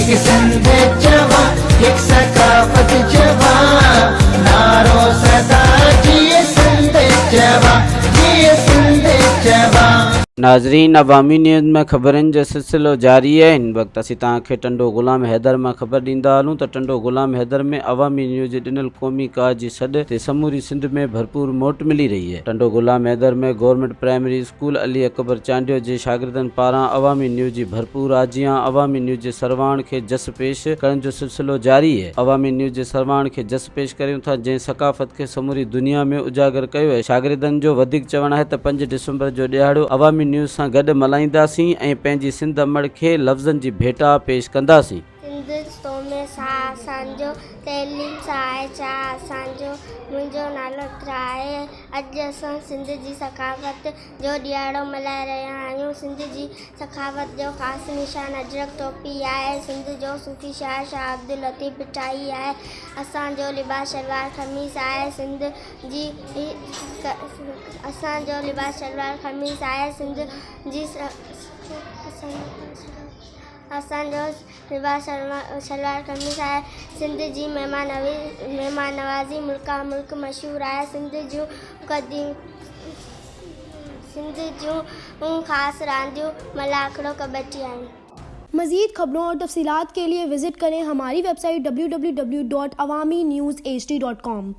एक सिंध जवा, एक सकाफत जवा, नारो सदा जिए सिंध जवा, जिए सिंध जवा। नाज़रीन, अवामी न्यूज़ में ख़बरनि जो सिलसिलो जारी है। इन वक्त असीं तव्हांखे टंडो ग़ुलाम हैदर में ख़बर ॾींदा हलूं त टंडो ग़ुलाम हैदर में अवामी न्यूज़ ॾिनल क़ौमी काज जी सॾ ते समूरी सिंध में भरपूर मोट मिली रही है। टंडो ग़ुलाम हैदर में government primary school Ali Akbar Chandio जे शागिर्दनि पारां अवामी न्यूज़ जी भरपूर आजियां अवामी न्यूज़ जे सरवाण खे जस पेश करण जो सिलसिलो जारी है। अवामी न्यूज़ जे सरवाण खे जस पेश करियूं था, जंहिं सकाफ़त खे समूरी दुनिया में उजागर कयो है। शागिर्दनि जो वधीक चवणु आहे त 5 डिसंबर जो ॾियारो अवामी न्यूज़ सां गॾु मल्हाईंदासीं ऐं पंहिंजी सिंध अमड़ खे लफ़्ज़नि जी भेटा पेश कंदासीं। में असांजो तइलीम सां आहे छा असांजो, मुंहिंजो नालो इक़रा आहे। अॼु असां सिंध जी सकाफ़त जो ॾियारो मल्हाए रहिया आहियूं। सिंध जी सकाफ़त जो ख़ासि निशान अजरक टोपी आहे। सिंध जो सूफ़ी शाइर शाह अब्दुल लतीफ़ पिटाई आहे। असांजो लिबास शलवार खमीस आहे। सिंध जी असांजो लिबास शलवार खमीस आहे। सिंध जी असांजो लिबास शलवार कमीज़ आहे। सिंध जी महिमान नवाज़ी मुल्का मुल्क मशहूर आहे। सिंध जूं ख़ासि रांदियूं मलाखड़ो कबड्डी आहिनि। मज़ीद खबरों और तफसीलात के लिए विजिट करें हमारी वेबसाइट www.awamiNewsHD.com।